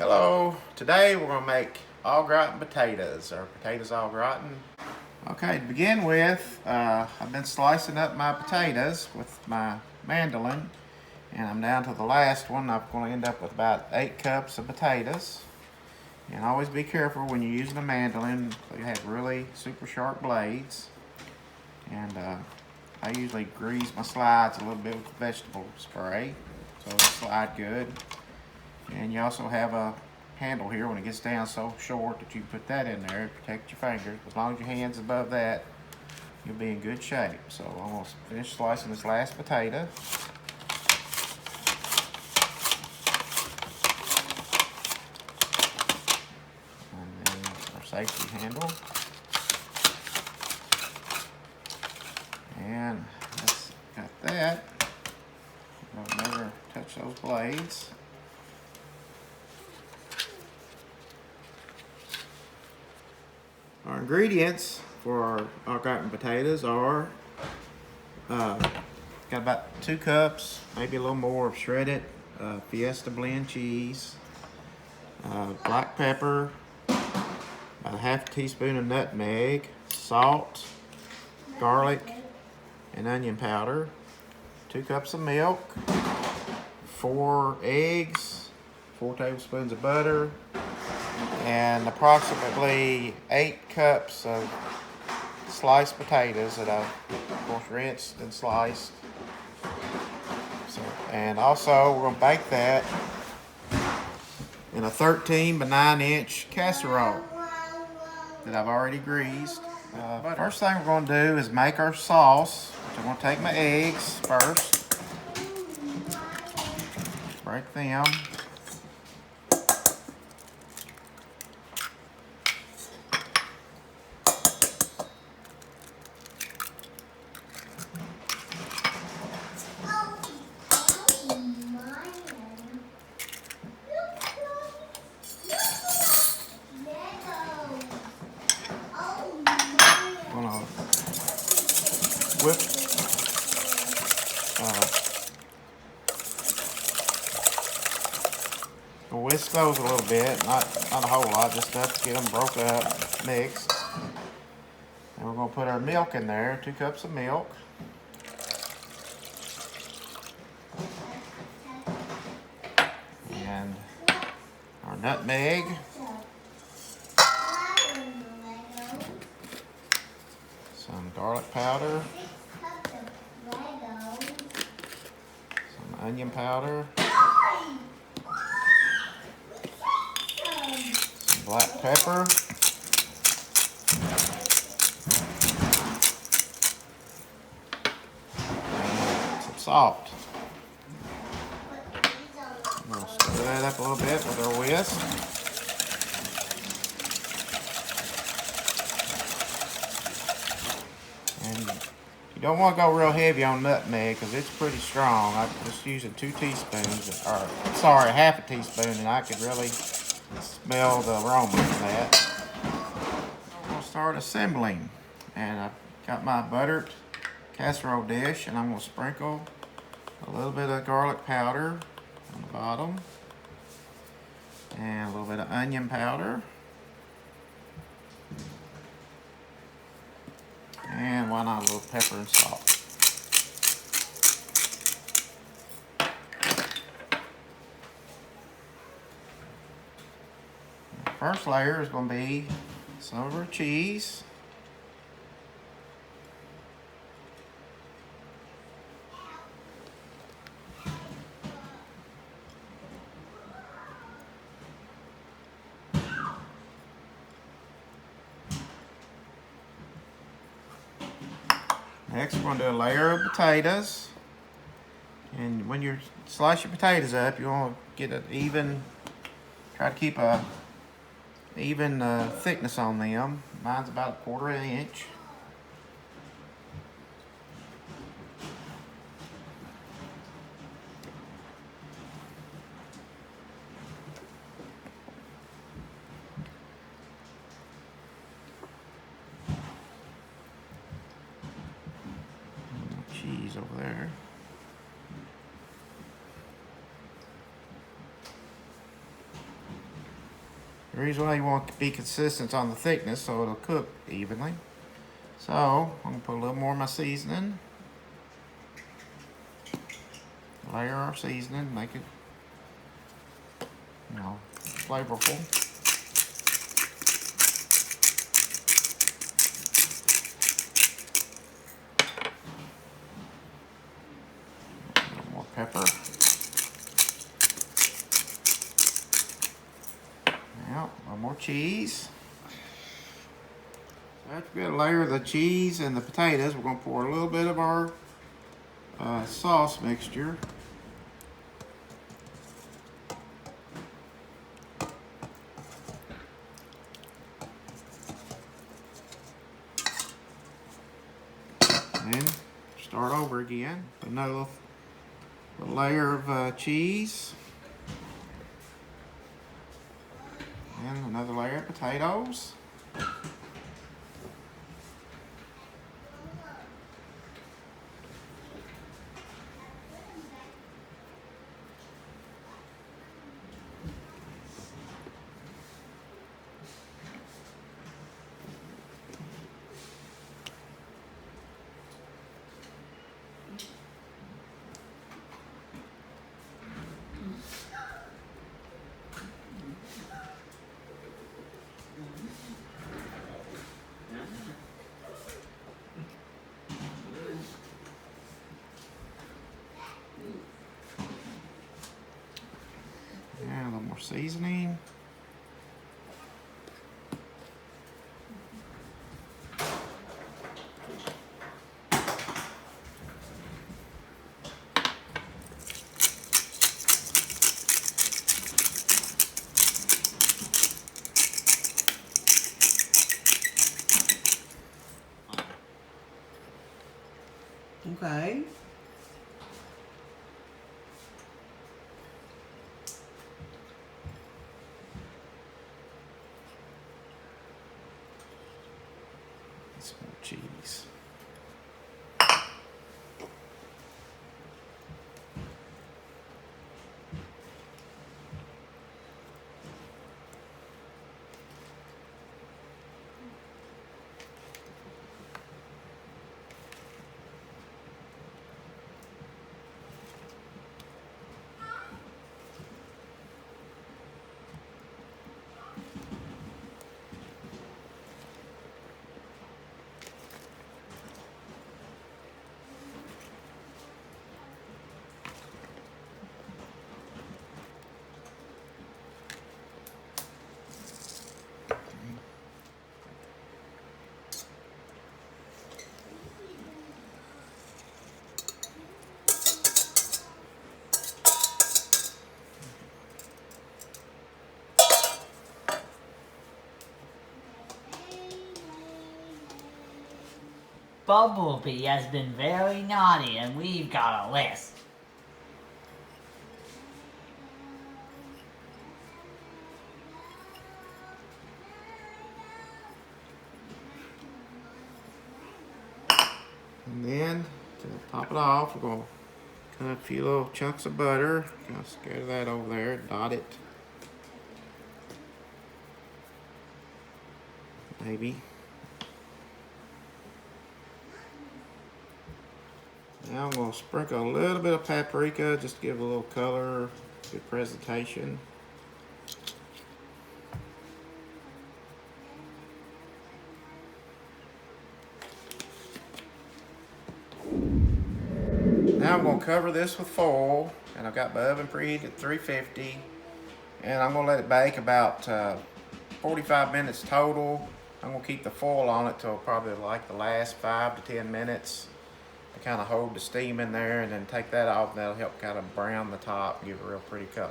Hello, today we're going to make au gratin potatoes, or potatoes au gratin. Okay, to begin with, I've been slicing up my potatoes with my mandolin, and I'm down to the last one. I'm going to end up with about 8 cups of potatoes. And always be careful when you're using a mandolin. They have really super sharp blades. And I usually grease my slides a little bit with vegetable spray so it'll slide good. And you also have a handle here when it gets down so short that you can put that in there to protect your fingers. As long as your hand's above that, you'll be in good shape. So I'm going to finish slicing this last potato. And then our safety handle. And that's got that. I'll never touch those blades. Our ingredients for our au gratin potatoes are got about 2 cups, maybe a little more of shredded Fiesta blend cheese, black pepper, about a half teaspoon of nutmeg, salt, garlic, and onion powder, 2 cups of milk, 4 eggs, 4 tablespoons of butter, and approximately 8 cups of sliced potatoes that I've, of course, rinsed and sliced. And also, we're going to bake that in a 13 by 9 inch casserole that I've already greased. First thing we're going to do is make our sauce. So I'm going to take my eggs first, break them. Whisk those a little bit, not a whole lot, just enough to get them broke up, mixed. And we're going to put our milk in there, 2 cups of milk. And our nutmeg. Some garlic powder. Some onion powder. Some black pepper. And some salt. We'll stir that up a little bit with our whisk. And you don't want to go real heavy on nutmeg because it's pretty strong. I'm just using 2 teaspoons, or sorry, half a teaspoon, and I could really smell the aroma of that. I'm going to start assembling. And I've got my buttered casserole dish, and I'm going to sprinkle a little bit of garlic powder on the bottom, and a little bit of onion powder, and why not a little pepper and salt. The first layer is going to be some of our cheese. Next, we're going to do a layer of potatoes. And when you slice your potatoes up, you want to get an even, try to keep a even thickness on them. Mine's about 1/4 inch. Cheese over there. The reason why you want to be consistent on the thickness so it'll cook evenly. So I'm gonna put a little more of my seasoning. Layer our seasoning, make it, you know, flavorful. A little more pepper. Now, a little more cheese. So after we get a layer of the cheese and the potatoes, we're going to pour a little bit of our sauce mixture. And then start over again. Put another little layer of cheese. And another layer of potatoes. And a little more seasoning. Okay. Some more cheese. Bumblebee has been very naughty and we've got a list. And then to top it off, we're going to cut a few little chunks of butter. Kind of scatter that over there, dot it. Maybe. Now I'm going to sprinkle a little bit of paprika just to give a little color, good presentation. Now I'm going to cover this with foil, and I've got my oven preheated at 350, and I'm going to let it bake about 45 minutes total. I'm going to keep the foil on it till probably like the last 5 to 10 minutes to kind of hold the steam in there, and then take that off, and that'll help kind of brown the top and give it a real pretty color.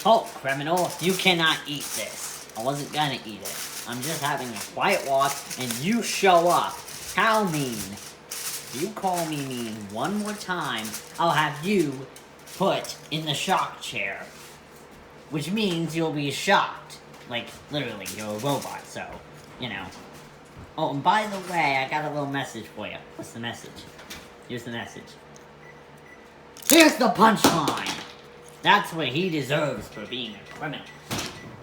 Oh, criminal, you cannot eat this. I wasn't gonna eat it. I'm just having a quiet walk and you show up. How mean. If you call me mean one more time, I'll have you put in the shock chair. Which means you'll be shocked. Like, literally, you're a robot, so, you know. Oh, and by the way, I got a little message for you. What's the message? Here's the message. Here's the punchline! That's what he deserves for being a criminal.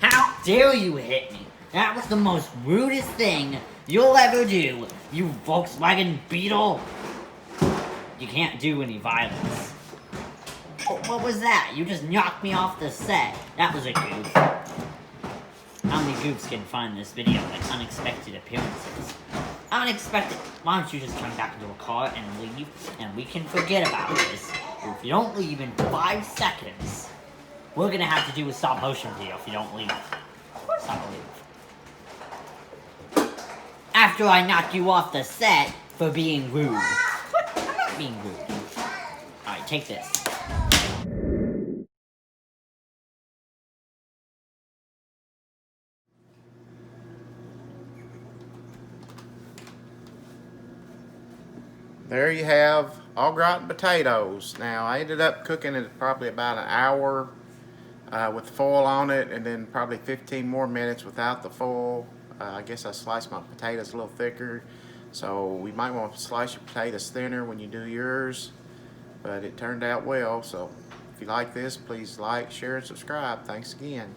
How dare you hit me? That was the most rudest thing you'll ever do, you Volkswagen Beetle. You can't do any violence. What was that? You just knocked me off the set. That was a goof. How many goofs can find this video like unexpected appearances? Unexpected. Why don't you just turn back into a car and leave, and we can forget about this. If you don't leave in 5 seconds, we're gonna have to do a stop motion video if you don't leave. Of course I'll leave. After I knock you off the set for being rude. What? I'm not being rude. Alright, take this. There you have au gratin potatoes. Now I ended up cooking it probably about an hour with foil on it, and then probably 15 more minutes without the foil. I guess I sliced my potatoes a little thicker, so we might want to slice your potatoes thinner when you do yours, but it turned out well. So if you like this, please like, share, and subscribe. Thanks again.